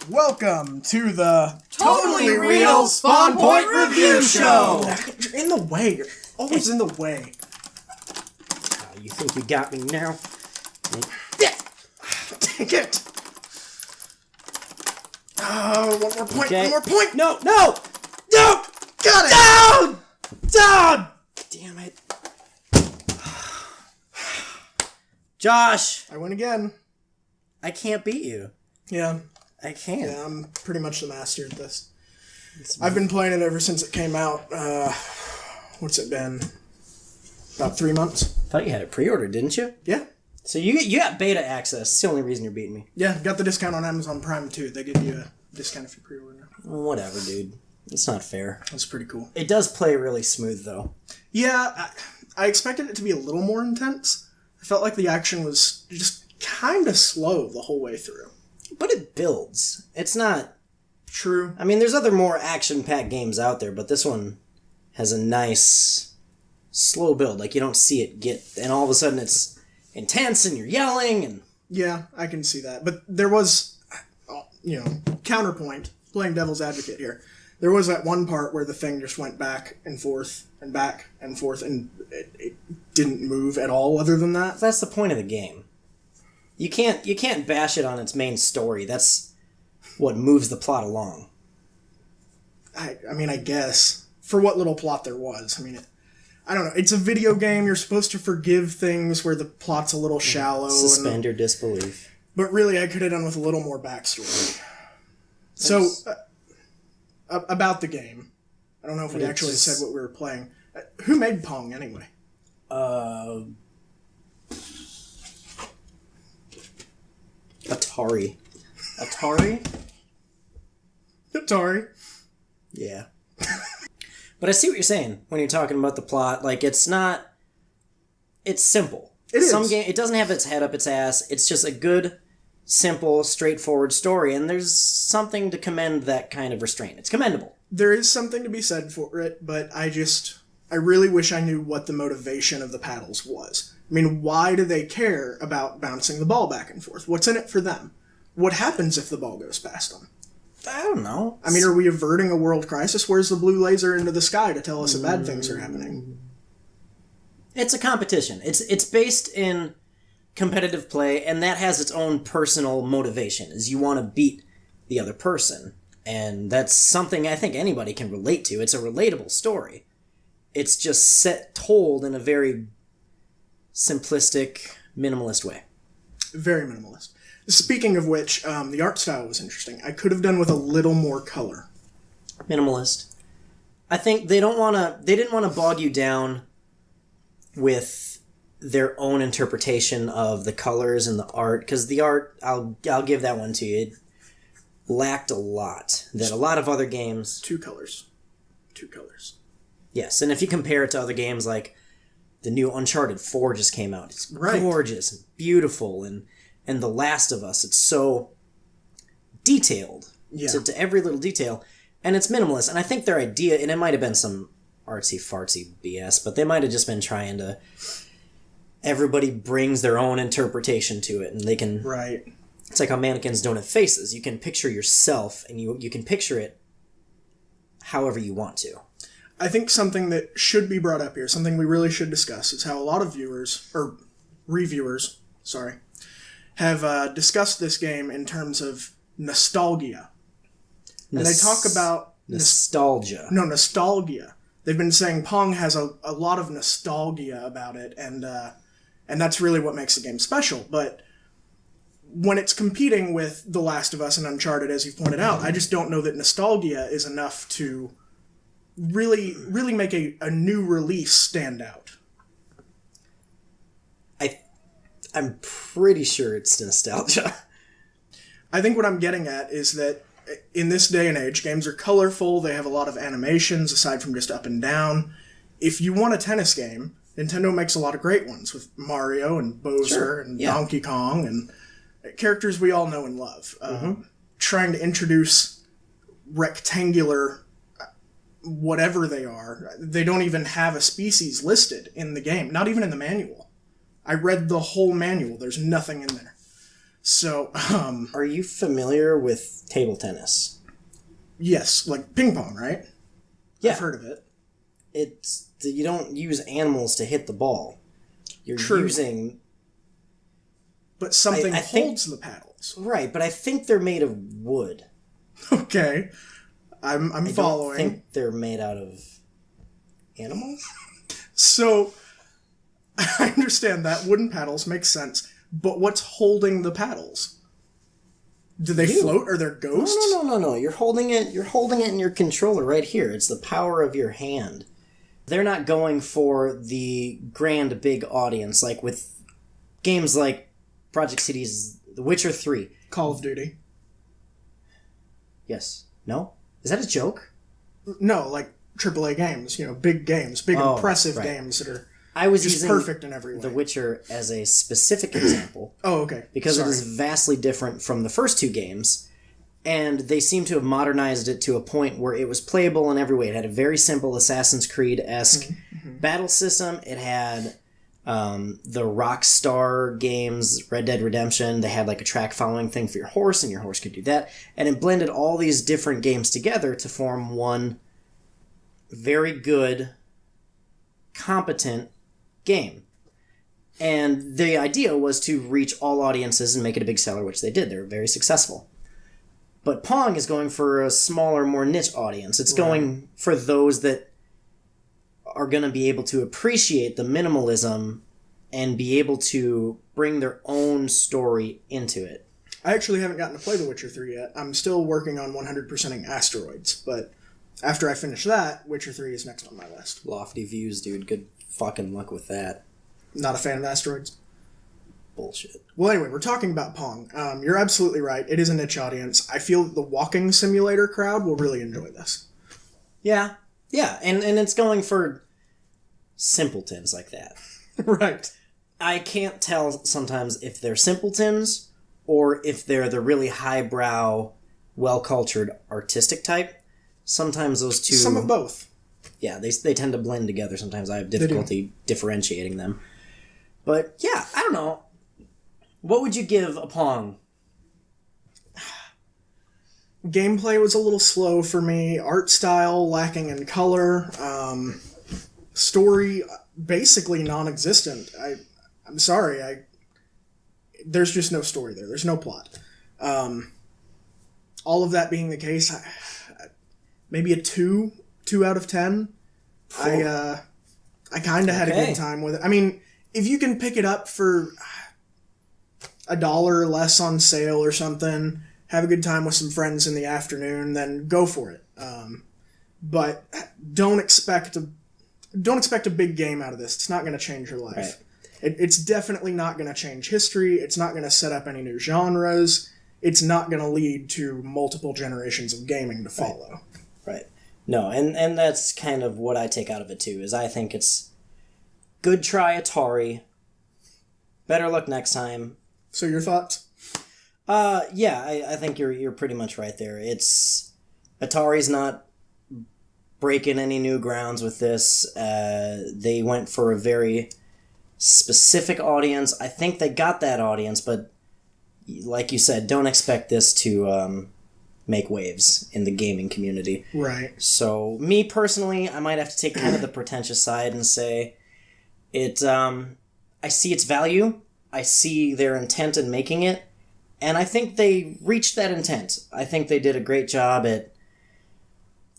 Welcome to the Totally Real Spawn Point Review Show! You're in the way. You're always in the way. Oh, you think you got me now? Take it! Oh, one more point, Okay. one more point! No! Got it! Down! Damn it. Josh! I win again. I can't beat you. Yeah. I can't. Yeah, I'm pretty much the master at this. I've been playing it ever since it came out. What's it been? About 3 months? I thought you had it pre-ordered, didn't you? Yeah. So you got beta access. It's the only reason you're beating me. Yeah, got the discount on Amazon Prime too. They give you a discount if you pre-order now. Whatever, dude. It's not fair. That's pretty cool. It does play really smooth, though. Yeah, I expected it to be a little more intense. I felt like the action was just kind of slow the whole way through. But it builds. It's not... True. I mean, there's other more action-packed games out there, but this one has a nice, slow build. Like, you don't see it get... And all of a sudden it's intense and you're yelling and... Yeah, I can see that. But there was, counterpoint, playing devil's advocate here. There was that one part where the thing just went back and forth and back and forth, and it didn't move at all other than that. That's the point of the game. You can't bash it on its main story. That's what moves the plot along. I mean, I guess. For what little plot there was. I mean, I don't know. It's a video game. You're supposed to forgive things where the plot's a little shallow. Suspend your disbelief. But really, I could have done with a little more backstory. So, about the game. I don't know if we actually said what we were playing. Who made Pong, anyway? Atari. Atari. Yeah. But I see what you're saying when you're talking about the plot. Like, it's not... It's simple. It is. It doesn't have its head up its ass. It's just a good, simple, straightforward story, and there's something to commend that kind of restraint. It's commendable. There is something to be said for it, but I really wish I knew what the motivation of the paddles was. I mean, why do they care about bouncing the ball back and forth? What's in it for them? What happens if the ball goes past them? I don't know. I mean, are we averting a world crisis? Where's the blue laser into the sky to tell us that bad things are happening? It's a competition. It's based in competitive play, and that has its own personal motivation, is you want to beat the other person. And that's something I think anybody can relate to. It's a relatable story. It's just told in a very simplistic, minimalist way. Very minimalist. Speaking of which, the art style was interesting. I could have done with a little more color. Minimalist. I think they didn't want to bog you down with their own interpretation of the colors and the art, because the art, I'll give that one to you. It lacked a lot that a lot of other games... Two colors. Yes, and if you compare it to other games like the new Uncharted 4 just came out, it's gorgeous and beautiful, and The Last of Us, it's so detailed to every little detail, and it's minimalist. And I think their idea, and it might have been some artsy-fartsy BS, but they might have just been trying to... Everybody brings their own interpretation to it, and they can... Right. It's like how mannequins don't have faces. You can picture yourself, and you can picture it however you want to. I think something that should be brought up here, something we really should discuss, is how a lot of reviewers, have discussed this game in terms of nostalgia. And they talk about... Nostalgia. Nostalgia. They've been saying Pong has a lot of nostalgia about it, and that's really what makes the game special. But when it's competing with The Last of Us and Uncharted, as you've pointed out, I just don't know that nostalgia is enough to really make a new release stand out. I'm pretty sure it's nostalgia. I think what I'm getting at is that in this day and age, games are colorful, they have a lot of animations aside from just up and down. If you want a tennis game, Nintendo makes a lot of great ones with Mario and Bowser and Donkey Kong and characters we all know and love. Trying to introduce rectangular whatever they are. They don't even have a species listed in the game, not even in the manual. I read the whole manual. There's nothing in there. So, Are you familiar with table tennis? yes, like ping pong, right? Yeah. I've heard of it. You don't use animals to hit the ball. You're using... But something I think, holds the paddles. Right, but I think they're made of wood. Okay. I'm following. I don't think they're made out of animals? So, I understand that. Wooden paddles make sense. But what's holding the paddles? Do they float? Are there ghosts? No. You're holding it in your controller right here. It's the power of your hand. They're not going for the grand big audience like with games like Project City's The Witcher 3. Call of Duty. Yes. No? Is that a joke? No, like AAA games, big games, big impressive games that are I was just using perfect in every way. The Witcher as a specific example. Oh, okay. Because Sorry. it is vastly different from the first two games, and they seem to have modernized it to a point where it was playable in every way. It had a very simple Assassin's Creed-esque battle system. It had the Rockstar games, Red Dead Redemption. They had like a track following thing for your horse, and your horse could do that. And it blended all these different games together to form one very good, competent game. And the idea was to reach all audiences and make it a big seller, which they did. They were very successful. But Pong is going for a smaller, more niche audience. It's going for those that are going to be able to appreciate the minimalism and be able to bring their own story into it. I actually haven't gotten to play The Witcher 3 yet. I'm still working on 100%ing Asteroids, but after I finish that, Witcher 3 is next on my list. Lofty views, dude. Good fucking luck with that. Not a fan of Asteroids? Bullshit. Well, anyway, we're talking about Pong. You're absolutely right. It is a niche audience. I feel the walking simulator crowd will really enjoy this. Yeah. Yeah, and it's going for simpletons like that. Right. I can't tell sometimes if they're simpletons or if they're the really highbrow, well-cultured, artistic type. Sometimes those two... Some of both. Yeah, they tend to blend together. Sometimes I have difficulty differentiating them. But, yeah, I don't know. What would you give a Pong? Gameplay was a little slow for me. Art style lacking in color. Story basically non-existent. I'm sorry. There's just no story there. There's no plot. All of that being the case, maybe a 2 out of 10. I kind of had a good time with it. I mean, if you can pick it up for $1 less on sale or something, have a good time with some friends in the afternoon, then go for it. But don't expect a big game out of this. It's not going to change your life. Right. It's definitely not going to change history. It's not going to set up any new genres. It's not going to lead to multiple generations of gaming to follow. Right. No, and that's kind of what I take out of it too, is I think it's good try Atari. Better luck next time. So your thoughts? Yeah, I think you're pretty much right there. Atari's not breaking any new grounds with this. They went for a very specific audience. I think they got that audience, but like you said, don't expect this to make waves in the gaming community. Right. So me personally, I might have to take kind of the pretentious side and say I see its value. I see their intent in making it, and I think they reached that intent. I think they did a great job at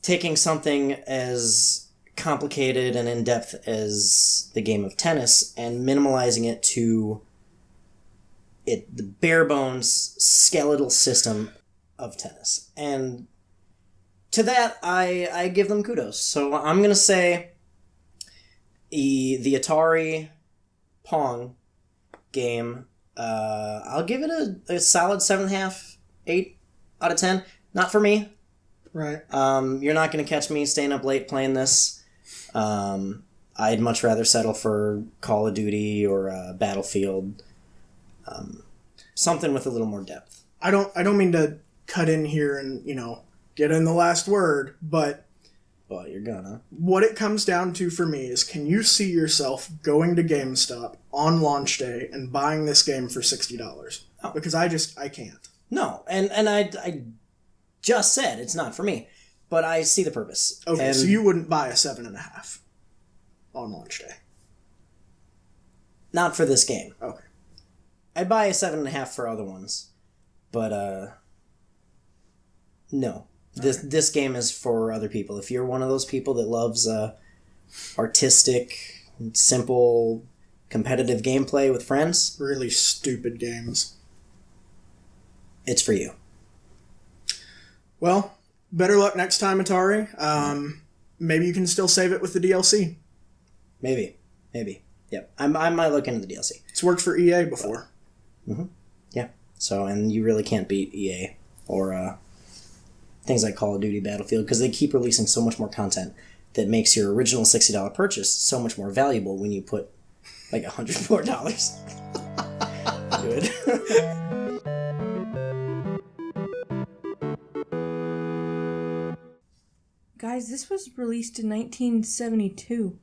taking something as complicated and in-depth as the game of tennis and minimalizing it to the bare-bones skeletal system of tennis. And to that, I give them kudos. So I'm going to say the Atari Pong game, I'll give it a solid 7.5, 8 out of 10. Not for me. Right. You're not going to catch me staying up late playing this. I'd much rather settle for Call of Duty or Battlefield. Something with a little more depth. I don't mean to cut in here and, get in the last word, but you're gonna. What it comes down to for me is, can you see yourself going to GameStop on launch day and buying this game for $60? Because I can't. No, and I just said it's not for me, but I see the purpose. Okay, so you wouldn't buy a 7.5 on launch day? Not for this game. Okay. I'd buy a 7.5 for other ones, but no. This game is for other people. If you're one of those people that loves artistic, simple, competitive gameplay with friends, really stupid games, it's for you. Well, better luck next time, Atari. Maybe you can still save it with the DLC. Maybe. Yep. I might look into the DLC. It's worked for EA before. Yeah. So, and you really can't beat EA or things like Call of Duty Battlefield because they keep releasing so much more content that makes your original $60 purchase so much more valuable when you put like $100 more. Good. Guys, this was released in 1972.